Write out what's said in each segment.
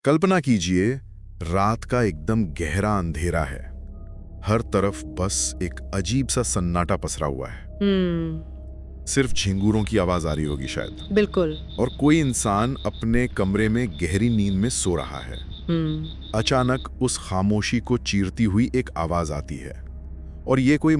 कल्पना कीजिए, रात का एकदम गहरा अंधेरा है। हर तरफ बस एक अजीब सा सन्नाटा पसरा हुआ है। सिर्फ झिंगूरों की आवाज आ रही होगी शायद। बिल्कुल। और कोई इंसान अपने कमरे में गहरी नींद में सो रहा है। अचानक उस खामोशी को चीरती हुई एक आवाज आती है, और ये कोई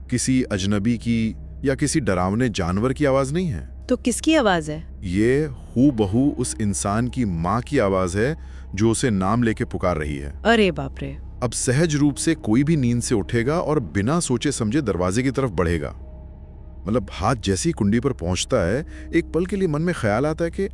किसी अजनबी की या किसी डरावने जानवर की आवाज नहीं है। तो किसकी आवाज है? ये हूबहू उस इंसान की माँ की आवाज है जो उसे नाम लेके पुकार रही है। अरे बाप रे। अब सहज रूप से कोई भी नींद से उठेगा और बिना सोचे समझे दरवाजे की तरफ बढ़ेगा। हाथ जैसी कुंडी पर पहुंचता है, एक पल के लिए मन में ख्याल आता है कि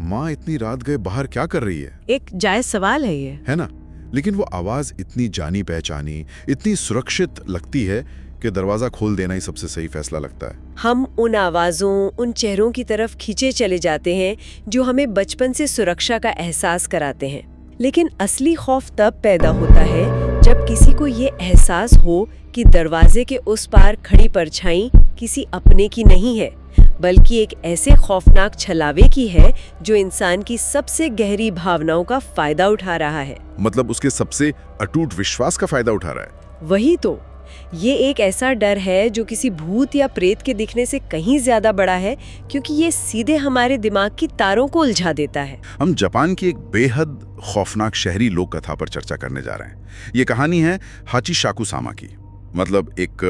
माँ इतनी रात गए बाहर क्या कर रही है। एक जायज सवाल है ये, है ना? लेकिन वो आवाज इतनी जानी पहचानी, इतनी सुरक्षित लगती है कि दरवाजा खोल देना ही सबसे सही फैसला लगता है। हम उन आवाजों, उन चेहरों की तरफ खींचे चले जाते हैं जो हमें बचपन से सुरक्षा का एहसास कराते हैं। लेकिन असली खौफ तब पैदा होता है जब किसी को ये एहसास हो कि दरवाजे के उस पार खड़ी परछाई किसी अपने की नहीं है, बल्कि एक ऐसे खौफनाक छलावे की है जो इंसान की सबसे गहरी भावनाओं का फायदा उठा रहा है। उसके सबसे अटूट विश्वास का फायदा उठा रहा है। वही तो, ये एक ऐसा डर है जो किसी भूत या प्रेत के दिखने से कहीं ज्यादा बड़ा है, क्योंकि ये सीधे हमारे दिमाग की तारों को उलझा देता है। हम जापान की एक बेहद खौफनाक शहरी लोक कथा पर चर्चा करने जा रहे हैं। ये कहानी है हाचिशाकुसामा की। एक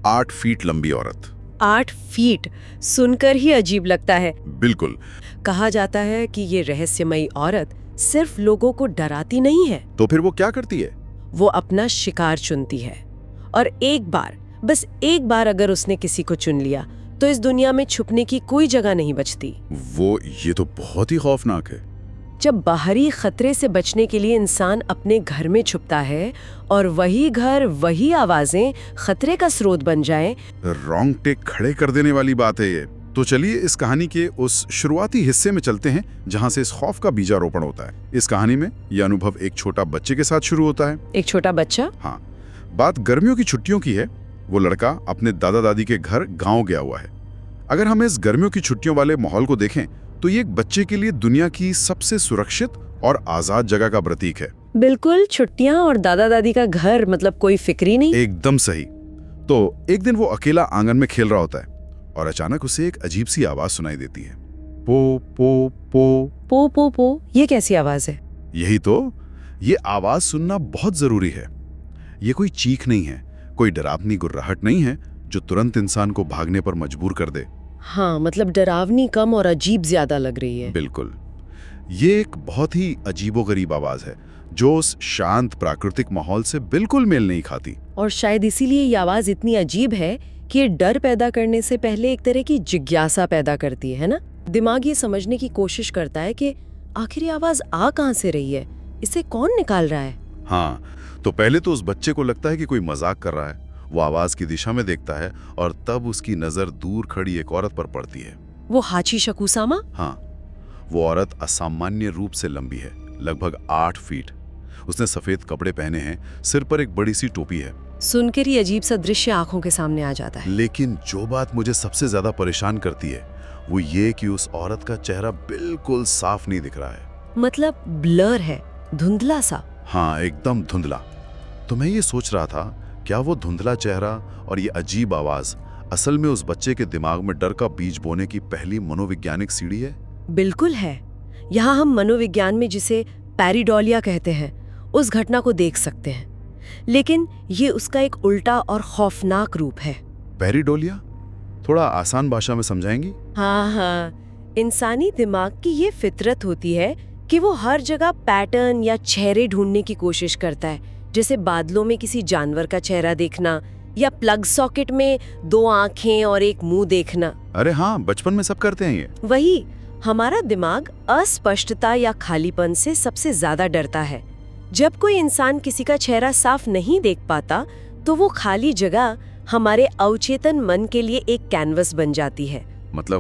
8 फीट लंबी औरत। 8 फीट सुनकर ही अजीब लगता है। बिल्कुल। कहा जाता है कि ये रहस्यमयी औरत सिर्फ लोगों को डराती नहीं है। तो फिर वो क्या करती है? वो अपना शिकार चुनती है, और बस एक बार अगर उसने किसी को चुन लिया तो इस दुनिया में छुपने की कोई जगह नहीं बचती। ये तो बहुत ही खौफनाक है। जब बाहरी खतरे से बचने के लिए इंसान अपने घर में छुपता है और वही घर, वही आवाजें खतरे का स्रोत बन जाएं। रोंगटे खड़े कर देने वाली बात है ये। तो चलिए इस कहानी के उस शुरुआती हिस्से में चलते हैं जहां से इस खौफ का बीजारोपण होता है। इस कहानी में यह अनुभव एक छोटा बच्चे के साथ शुरू होता है। एक छोटा बच्चा? हाँ, बात गर्मियों की छुट्टियों की है। वो लड़का अपने दादा दादी के घर गांव गया हुआ है। अगर हम इस गर्मियों की छुट्टियों वाले माहौल को देखें तो ये एक बच्चे के लिए दुनिया की सबसे सुरक्षित और आजाद जगह का प्रतीक है। बिल्कुल, छुट्टियां और दादा दादी का घर, कोई फिक्र ही नहीं। एकदम सही। तो एक दिन वो अकेला आंगन में खेल रहा होता है और अचानक उसे एक अजीब सी आवाज सुनाई देती है। पो पो पो पो पो पो। ये कैसी आवाज है? यही तो, ये आवाज सुनना बहुत जरूरी है। ये कोई चीख नहीं है, कोई डरावनी गुर्राहट नहीं है जो तुरंत इंसान को भागने पर मजबूर कर दे। हाँ, डरावनी कम और अजीब ज्यादा लग रही है। बिल्कुल। ये एक बहुत ही अजीबोगरीब आवाज है जो उस शांत प्राकृतिक माहौल से बिल्कुल मेल नहीं खाती। और शायद इसीलिए ये आवाज इतनी अजीब है कि ये डर पैदा करने से पहले एक तरह की जिज्ञासा पैदा करती है ना? दिमाग ये समझने की कोशिश करता है कि आखिर ये आवाज आ कहाँ से रही है, इसे कौन निकाल रहा है। हाँ, तो पहले तो उस बच्चे को लगता है कि कोई मजाक कर रहा है। वो आवाज की दिशा में देखता है और तब उसकी नजर दूर खड़ी एक औरत पर पड़ती है। वो हाचिशाकुसामा? हाँ, वो औरत असामान्य रूप से लंबी है, लगभग 8 फीट। उसने सफेद कपड़े पहने हैं, सिर पर एक बड़ी सी टोपी है। सुनकर ही अजीब सा दृश्य आंखों के सामने आ जाता है। लेकिन जो बात मुझे सबसे ज्यादा परेशान करती है वो ये कि उस औरत का चेहरा बिल्कुल साफ नहीं दिख रहा है। ब्लर है, धुंधला सा। हाँ, एकदम धुंधला। तो मैं ये सोच रहा था, क्या वो धुंधला चेहरा और ये अजीब आवाज असल में उस बच्चे के दिमाग में डर का बीज बोने की पहली मनोवैज्ञानिक सीढ़ी है? बिल्कुल है। यहाँ हम मनोविज्ञान में जिसे पैरिडोलिया कहते हैं उस घटना को देख सकते हैं, लेकिन ये उसका एक उल्टा और खौफनाक रूप है। पैरिडोलिया? थोड़ा आसान भाषा में समझाएंगी? हाँ, इंसानी दिमाग की ये फितरत होती है कि वो हर जगह पैटर्न या चेहरे ढूंढने की कोशिश करता है, जैसे बादलों में किसी जानवर का चेहरा देखना या प्लग सॉकेट में 2 आंखें और एक मुंह देखना। अरे हाँ, बचपन में सब करते हैं ये। वही, हमारा दिमाग अस्पष्टता या खालीपन से सबसे ज्यादा डरता है। जब कोई इंसान किसी का चेहरा साफ नहीं देख पाता तो वो खाली जगह हमारे अवचेतन मन के लिए एक कैनवस बन जाती है।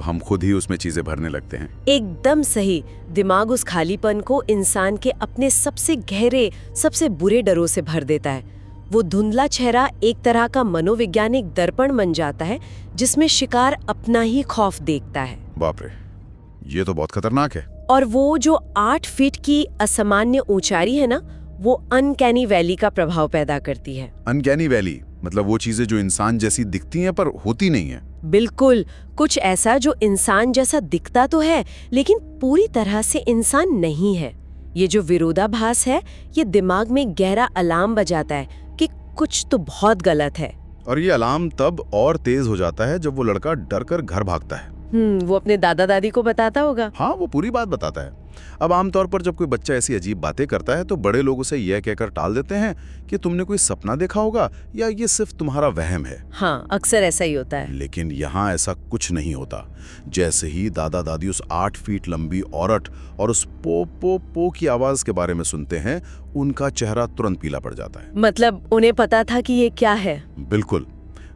हम खुद ही उसमें चीजें भरने लगते हैं। एकदम सही। दिमाग उस खालीपन को इंसान के अपने सबसे गहरे, सबसे बुरे डरों से भर देता है। वो धुंधला चेहरा एक तरह का मनोवैज्ञानिक दर्पण बन जाता है जिसमें शिकार अपना ही खौफ देखता है। बाप रे, ये तो बहुत खतरनाक है। और वो जो 8 फीट की असामान्य ऊंचाई है ना, वो अनकैनी वैली का प्रभाव पैदा करती है। अनकैनी वैली मतलब वो चीजें जो इंसान जैसी दिखती हैं पर होती नहीं है। बिल्कुल, कुछ ऐसा जो इंसान जैसा दिखता तो है लेकिन पूरी तरह से इंसान नहीं है। ये जो विरोधाभास है, ये दिमाग में गहरा अलार्म बजाता है कि कुछ तो बहुत गलत है। और ये अलार्म तब और तेज हो जाता है जब वो लड़का डर कर घर भागता है। वो अपने दादा दादी को बताता होगा। हाँ, वो पूरी बात बताता है। अब आमतौर पर जब कोई बच्चा ऐसी अजीब बातें करता है तो बड़े लोग उसे यह कहकर टाल देते हैं कि तुमने कोई सपना देखा होगा या ये सिर्फ तुम्हारा वहम है। हाँ, अक्सर ऐसा ही होता है। लेकिन यहाँ ऐसा कुछ नहीं होता। जैसे ही दादा दादी उस 8 फीट लंबी औरत और उस पो पो पो की आवाज के बारे में सुनते हैं, उनका चेहरा तुरंत पीला पड़ जाता है। मतलब उन्हें पता था कि ये क्या है। बिल्कुल।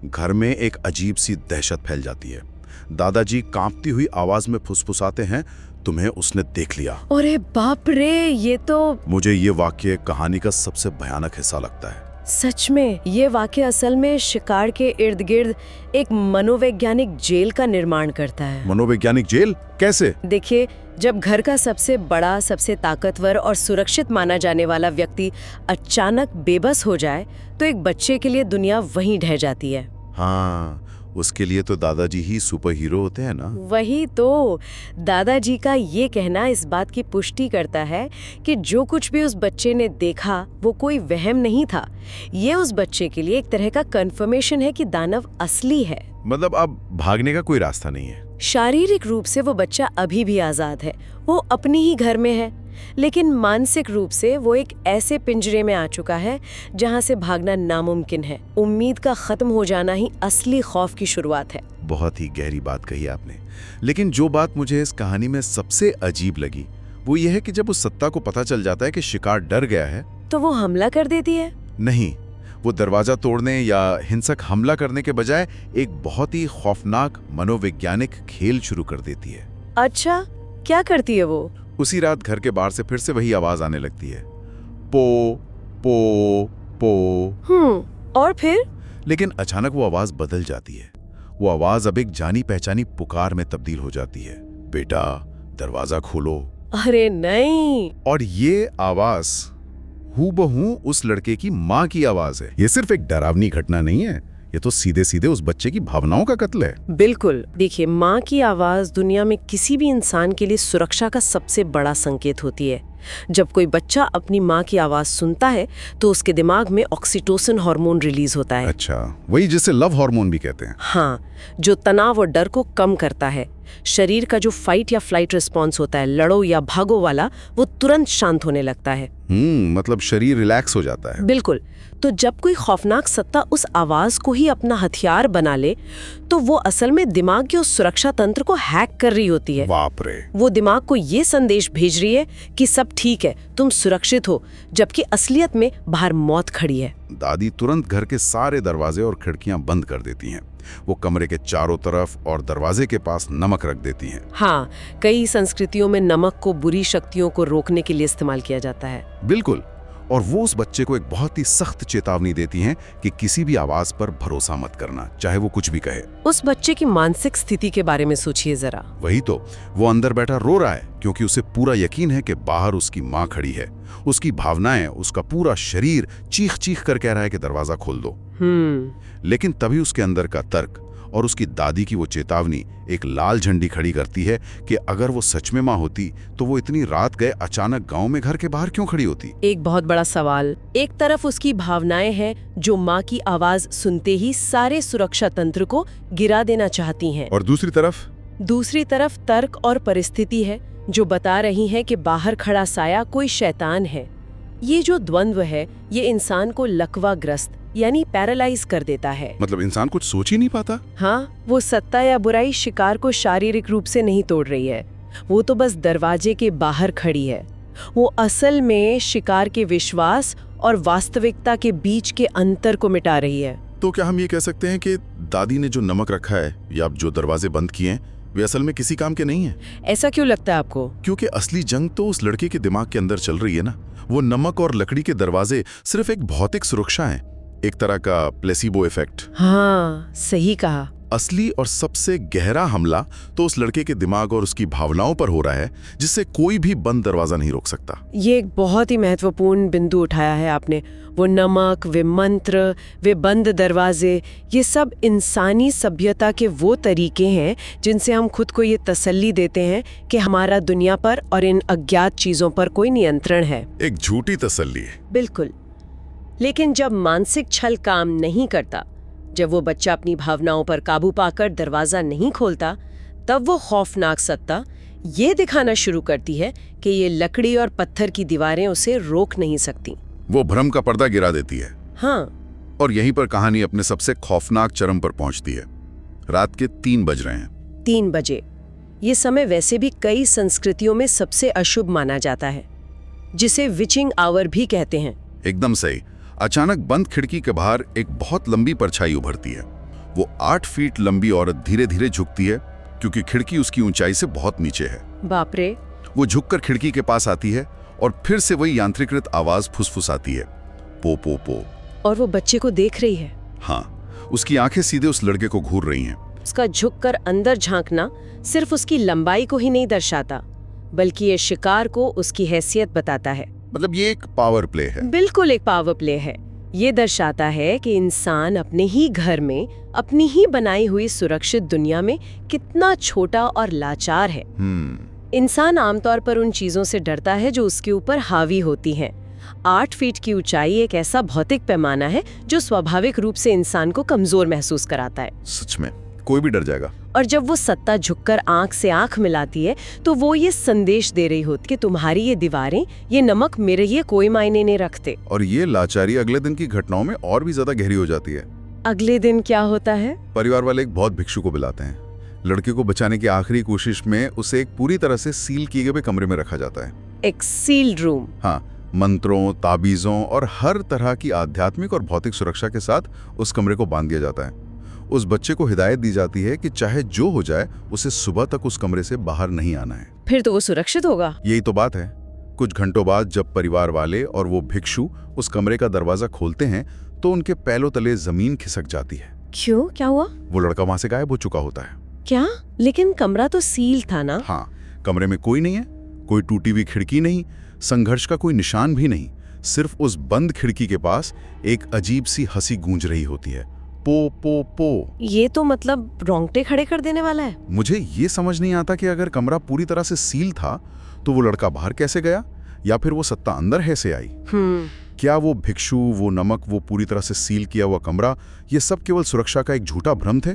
घर में एक अजीब सी दहशत फैल जाती है। दादाजी कांपती हुई आवाज में फुसफुसाते हैं, तुम्हें उसने देख लिया। अरे बाप रे, ये तो मुझे ये वाक्य कहानी का सबसे भयानक हिस्सा लगता है। सच में ये वाक्य असल में शिकार के इर्द गिर्द एक मनोवैज्ञानिक जेल का निर्माण करता है। मनोवैज्ञानिक जेल कैसे? देखिए, जब घर का सबसे बड़ा, सबसे ताकतवर और सुरक्षित माना जाने वाला व्यक्ति अचानक बेबस हो जाए तो एक बच्चे के लिए दुनिया वहीं ढह जाती है। हाँ, उसके लिए तो दादाजी ही सुपर हीरो होते हैं ना। वही तो, दादाजी का ये कहना इस बात की पुष्टि करता है कि जो कुछ भी उस बच्चे ने देखा वो कोई वहम नहीं था। ये उस बच्चे के लिए एक तरह का कंफर्मेशन है कि दानव असली है। मतलब अब भागने का कोई रास्ता नहीं है। शारीरिक रूप से वो बच्चा अभी भी आजाद है, वो अपने ही घर में है, लेकिन मानसिक रूप से वो एक ऐसे पिंजरे में आ चुका है जहां से भागना नामुमकिन है। उम्मीद का खत्म हो जाना ही असली खौफ की शुरुआत है। बहुत ही गहरी बात कही आपने। लेकिन जो बात मुझे इस कहानी में सबसे अजीब लगी वो ये है कि जब उस सत्ता को पता चल जाता है कि शिकार डर गया है तो वो हमला कर देती है। नहीं, वो दरवाजा तोड़ने या हिंसक हमला करने के बजाय एक बहुत ही खौफनाक मनोवैज्ञानिक खेल शुरू कर देती है। अच्छा, क्या करती है वो? उसी रात घर के बाहर से फिर से वही आवाज आने लगती है, पो पो पो। और फिर? लेकिन अचानक वो आवाज बदल जाती है। वो आवाज अब एक जानी पहचानी पुकार में तब्दील हो जाती है, बेटा दरवाजा खोलो। अरे नहीं! और ये आवाज हूबहू उस लड़के की माँ की आवाज है। ये सिर्फ एक डरावनी घटना नहीं है, ये तो सीधे सीधे उस बच्चे की भावनाओं का कत्ल है। बिल्कुल। देखिए, माँ की आवाज दुनिया में किसी भी इंसान के लिए सुरक्षा का सबसे बड़ा संकेत होती है। जब कोई बच्चा अपनी माँ की आवाज सुनता है तो उसके दिमाग में ऑक्सीटोसिन हार्मोन रिलीज होता है। अच्छा, वही जिसे लव हार्मोन भी कहते हैं। हाँ, जो तनाव और डर को कम करता है। शरीर का जो फाइट या फ्लाइट रिस्पॉन्स होता है, लड़ो या भागो वाला, वो तुरंत शांत होने लगता है। मतलब शरीर रिलैक्स हो जाता है। बिल्कुल। तो जब कोई खौफनाक सत्ता उस आवाज को ही अपना हथियार बना ले तो वो असल में दिमाग के उस सुरक्षा तंत्र को हैक कर रही होती है। बाप रे! वो दिमाग को ये संदेश भेज रही है कि सब ठीक है, तुम सुरक्षित हो, जबकि असलियत में बाहर मौत खड़ी है। दादी तुरंत घर के सारे दरवाजे और खिड़कियां बंद कर देती हैं। वो कमरे के चारों तरफ और दरवाजे के पास नमक रख देती हैं। हाँ, कई संस्कृतियों में नमक को बुरी शक्तियों को रोकने के लिए इस्तेमाल किया जाता है। बिल्कुल। और वो उस बच्चे को एक बहुत ही सख्त चेतावनी देती हैं कि किसी भी आवाज पर भरोसा मत करना, चाहे वो कुछ भी कहे। उस बच्चे की मानसिक स्थिति के बारे में सोचिए जरा। वही तो, वो अंदर बैठा रो रहा है क्योंकि उसे पूरा यकीन है कि बाहर उसकी माँ खड़ी है। उसकी भावनाएं, उसका पूरा शरीर चीख चीख कर कह रहा है कि दरवाजा खोल दो। लेकिन तभी उसके अंदर का तर्क और उसकी दादी की वो चेतावनी एक लाल झंडी खड़ी करती है कि अगर वो सच में माँ होती तो वो इतनी रात गए अचानक गांव में घर के बाहर क्यों खड़ी होती? एक बहुत बड़ा सवाल। एक तरफ उसकी भावनाएं हैं जो माँ की आवाज सुनते ही सारे सुरक्षा तंत्र को गिरा देना चाहती हैं, और दूसरी तरफ तर्क और परिस्थिति है जो बता रही है कि बाहर खड़ा साया कोई शैतान है। ये जो द्वंद्व है, ये इंसान को लकवाग्रस्त यानी पैरालाइज कर देता है। मतलब इंसान कुछ सोच ही नहीं पाता। हाँ, वो सत्ता या बुराई शिकार को शारीरिक रूप से नहीं तोड़ रही है, वो तो बस दरवाजे के बाहर खड़ी है। वो असल में शिकार के विश्वास और वास्तविकता के बीच के अंतर को मिटा रही है। तो क्या हम ये कह सकते हैं कि दादी ने जो नमक रखा है या जो दरवाजे बंद किए हैं वे असल में किसी काम के नहीं है? ऐसा क्यों लगता है आपको? क्योंकि असली जंग तो उस लड़के के दिमाग के अंदर चल रही है ना। वो नमक और लकड़ी के दरवाजे सिर्फ एक भौतिक सुरक्षा है, एक तरह का प्लेसिबो इफेक्ट। हाँ, सही कहा। असली और सबसे गहरा हमला तो उस लड़के के दिमाग और उसकी भावनाओं पर हो रहा है, जिससे कोई भी बंद दरवाजा नहीं रोक सकता। ये एक बहुत ही महत्वपूर्ण बिंदु उठाया है आपने। वो नमक, वे मंत्र, वे बंद दरवाजे, ये सब इंसानी सभ्यता के वो तरीके हैं जिनसे हम खुद को ये तसल्ली देते हैं कि हमारा दुनिया पर और इन अज्ञात चीजों पर कोई नियंत्रण है। एक झूठी तसल्ली। बिल्कुल। लेकिन जब मानसिक छल काम नहीं करता, जब वो बच्चा अपनी भावनाओं पर काबू पाकर दरवाजा नहीं खोलता, तब वो खौफनाक सत्ता ये दिखाना शुरू करती है कि ये लकड़ी और पत्थर की दीवारें उसे रोक नहीं सकती। वो भ्रम का पर्दा गिरा देती है। हाँ। और यहीं पर कहानी अपने सबसे खौफनाक चरम पर पहुंचती है। रात के 3 बज रहे हैं। 3 बजे। ये समय वैसे भी कई संस्कृतियों में सबसे अशुभ माना जाता है, जिसे विचिंग आवर भी कहते हैं। एकदम सही। अचानक बंद खिड़की के बाहर एक बहुत लंबी परछाई उभरती है। वो 8 फीट लंबी औरत धीरे धीरे झुकती है, क्योंकि खिड़की उसकी ऊंचाई से बहुत नीचे है। बाप रे। वो झुककर खिड़की के पास आती है और फिर से वही यांत्रिकृत आवाज फुसफुसाती है, पो पो पो। और वो बच्चे को देख रही है। हाँ, उसकी आंखें सीधे उस लड़के को घूर रही हैं। उसका झुककर अंदर झांकना सिर्फ उसकी लंबाई को ही नहीं दर्शाता, बल्कि ये शिकार को उसकी हैसियत बताता है। मतलब ये एक पावर प्ले है। बिल्कुल एक पावर प्ले है। ये दर्शाता है कि इंसान अपने ही घर में, अपनी ही बनाई हुई सुरक्षित दुनिया में कितना छोटा और लाचार है। इंसान आमतौर पर उन चीजों से डरता है जो उसके ऊपर हावी होती हैं। 8 फीट की ऊंचाई एक ऐसा भौतिक पैमाना है जो स्वाभाविक रूप से इंसान को कमजोर महसूस कराता है। सच में कोई भी डर जाएगा। और जब वो सत्ता झुककर आंख से आंख मिलाती है, तो वो ये संदेश दे रही होती कि तुम्हारी ये दीवारें, ये नमक मेरे लिए कोई मायने नहीं रखते। और ये लाचारी अगले दिन की घटनाओं में और भी ज्यादा गहरी हो जाती है। अगले दिन क्या होता है? परिवार वाले एक बहुत भिक्षु को बुलाते हैं। लड़के को बचाने की आखिरी कोशिश में उसे एक पूरी तरह से सील किए गए कमरे में रखा जाता है। एक सील्ड रूम। हाँ, मंत्रों, ताबीजों और हर तरह की आध्यात्मिक और भौतिक सुरक्षा के साथ उस कमरे को बांध दिया जाता है। उस बच्चे को हिदायत दी जाती है कि चाहे जो हो जाए, उसे सुबह तक उस कमरे से बाहर नहीं आना है। फिर तो वो सुरक्षित होगा। यही तो बात है। कुछ घंटों बाद जब परिवार वाले और वो भिक्षु उस कमरे का दरवाजा खोलते हैं, तो उनके पैरों तले जमीन खिसक जाती है। क्यों? क्या हुआ? वो लड़का वहां से गायब हो चुका होता है। क्या? लेकिन कमरा तो सील था ना? हाँ, कमरे में कोई नहीं है, कोई टूटी हुई खिड़की नहीं, संघर्ष का कोई निशान भी नहीं। सिर्फ उस बंद खिड़की के पास एक अजीब सी हंसी गूंज रही होती है, पो पो पो। ये तो मतलब रोंगटे खड़े कर देने वाला है। मुझे ये समझ नहीं आता कि अगर कमरा पूरी तरह से सील था, तो वो लड़का बाहर कैसे गया, या फिर वो सत्ता अंदर कैसे आई? क्या वो भिक्षु, वो नमक, वो पूरी तरह से सील किया हुआ कमरा, ये सब केवल सुरक्षा का एक झूठा भ्रम थे?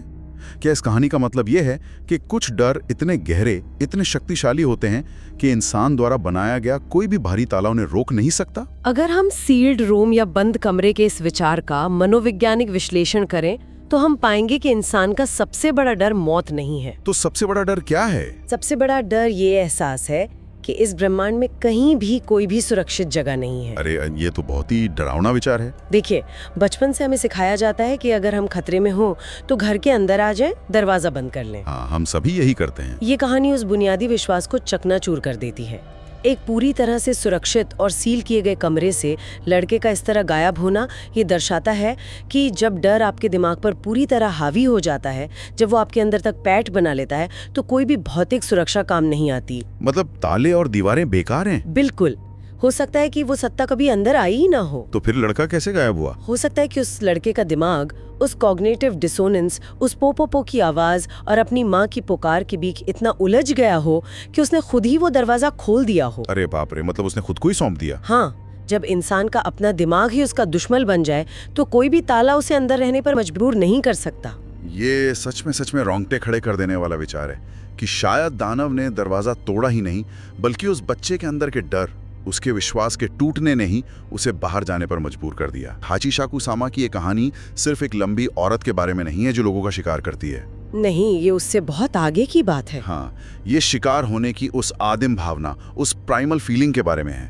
क्या इस कहानी का मतलब यह है कि कुछ डर इतने गहरे, इतने शक्तिशाली होते हैं कि इंसान द्वारा बनाया गया कोई भी भारी ताला उन्हें रोक नहीं सकता? अगर हम सील्ड रूम या बंद कमरे के इस विचार का मनोवैज्ञानिक विश्लेषण करें, तो हम पाएंगे कि इंसान का सबसे बड़ा डर मौत नहीं है। तो सबसे बड़ा डर क्या है? सबसे बड़ा डर ये एहसास है कि इस ब्रह्मांड में कहीं भी कोई भी सुरक्षित जगह नहीं है। अरे ये तो बहुत ही डरावना विचार है। देखिए, बचपन से हमें सिखाया जाता है कि अगर हम खतरे में हो तो घर के अंदर आ जाएं, दरवाजा बंद कर लें। हाँ, हम सभी यही करते हैं। ये कहानी उस बुनियादी विश्वास को चकनाचूर कर देती है। एक पूरी तरह से सुरक्षित और सील किए गए कमरे से लड़के का इस तरह गायब होना ये दर्शाता है कि जब डर आपके दिमाग पर पूरी तरह हावी हो जाता है, जब वो आपके अंदर तक पैठ बना लेता है, तो कोई भी भौतिक सुरक्षा काम नहीं आती। मतलब ताले और दीवारें बेकार हैं? बिल्कुल। हो सकता है कि वो सत्ता कभी अंदर आई ही ना हो। तो फिर लड़का कैसे गायब हुआ? हो सकता है कि उस लड़के का दिमाग उस कॉग्निटिव डिसोनेंस, उस पोपोपो की आवाज और अपनी माँ की पुकार के बीच इतना उलझ गया हो कि उसने खुद ही वो दरवाजा खोल दिया हो। अरे बाप रे, मतलब उसने खुद को ही सौंप दिया? हाँ, जब इंसान का अपना दिमाग ही उसका दुश्मन बन जाए, तो कोई भी ताला उसे अंदर रहने पर मजबूर नहीं कर सकता। ये सच में रोंगटे खड़े कर देने वाला विचार है कि शायद दानव ने दरवाजा तोड़ा ही नहीं, बल्कि उस बच्चे के अंदर के डर, उसके विश्वास के टूटने ने ही उसे बाहर जाने पर मजबूर कर दिया। हाचिशाकु सामा की ये कहानी सिर्फ एक लंबी औरत के बारे में नहीं है जो लोगों का शिकार करती है। नहीं, ये उससे बहुत आगे की बात है। हाँ, ये शिकार होने की उस आदिम भावना, उस प्राइमल फीलिंग के बारे में है।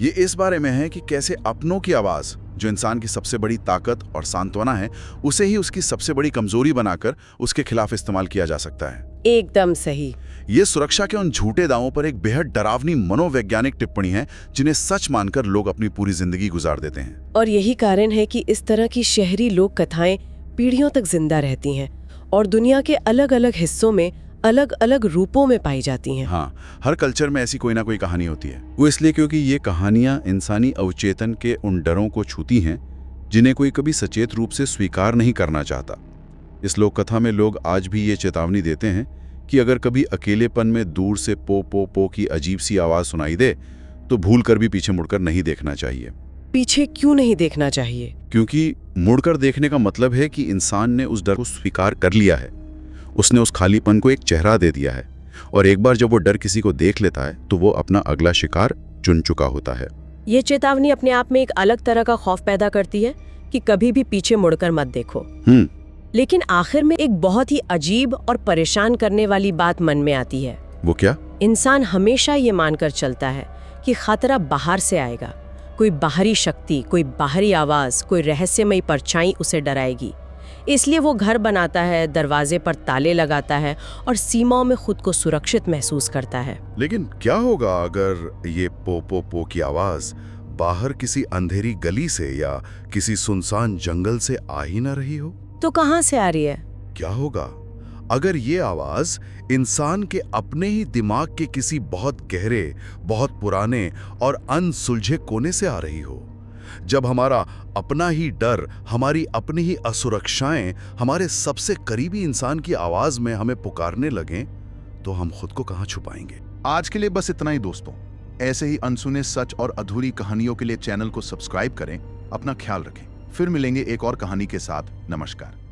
ये इस बारे में है कि कैसे अपनों की आवाज, जो इंसान की सबसे बड़ी ताकत और सांत्वना है, उसे ही उसकी सबसे बड़ी कमजोरी बनाकर उसके खिलाफ इस्तेमाल किया जा सकता है। एकदम सही। ये सुरक्षा के उन झूठे दावों पर एक बेहद डरावनी मनोवैज्ञानिक टिप्पणी है जिन्हें सच मानकर लोग अपनी पूरी जिंदगी गुजार देते हैं। और यही कारण है कि इस तरह की शहरी लोक कथाएं पीढ़ियों तक जिंदा रहती हैं और दुनिया के अलग अलग हिस्सों में अलग अलग रूपों में पाई जाती हैं। हाँ, हर कल्चर में ऐसी कोई ना कोई कहानी होती है। वो इसलिए क्योंकि ये कहानियां इंसानी अवचेतन के उन डरों को छूती हैं जिन्हें कोई कभी सचेत रूप से स्वीकार नहीं करना चाहता। इस लोक कथा में लोग आज भी ये चेतावनी देते हैं कि अगर कभी अकेलेपन में दूर से पो पो पो की अजीब सी आवाज सुनाई दे तो भूल कर भी पीछे मुड़कर नहीं देखना चाहिए। पीछे क्यों नहीं देखना चाहिए? क्योंकि मुड़कर देखने का मतलब है कि इंसान ने उस डर को स्वीकार कर लिया है, उसने उस खालीपन को एक चेहरा दे दिया है, और एक बार जब वो डर किसी को देख लेता है तो वो अपना अगला शिकार चुन चुका होता है। ये चेतावनी अपने आप में एक अलग तरह का खौफ पैदा करती है कि कभी भी पीछे मुड़कर मत देखो। लेकिन आखिर में एक बहुत ही अजीब और परेशान करने वाली बात मन में आती है। वो क्या? इंसान हमेशा ये मानकर चलता है कि खतरा बाहर से आएगा, कोई बाहरी शक्ति, कोई बाहरी आवाज, कोई रहस्यमयी परछाई उसे डराएगी। इसलिए वो घर बनाता है, दरवाजे पर ताले लगाता है और सीमाओं में खुद को सुरक्षित महसूस करता है। लेकिन क्या होगा अगर ये पो पो पो की आवाज बाहर किसी अंधेरी गली से या किसी सुनसान जंगल से आ ही न रही हो? तो कहाँ से आ रही है? क्या होगा अगर ये आवाज इंसान के अपने ही दिमाग के किसी बहुत गहरे, बहुत पुराने और अनसुलझे कोने से आ रही हो? जब हमारा अपना ही डर, हमारी अपनी ही असुरक्षाएं हमारे सबसे करीबी इंसान की आवाज में हमें पुकारने लगें, तो हम खुद को कहां छुपाएंगे? आज के लिए बस इतना ही दोस्तों। ऐसे ही अनसुने सच और अधूरी कहानियों के लिए चैनल को सब्सक्राइब करें। अपना ख्याल रखें। फिर मिलेंगे एक और कहानी के साथ। नमस्कार।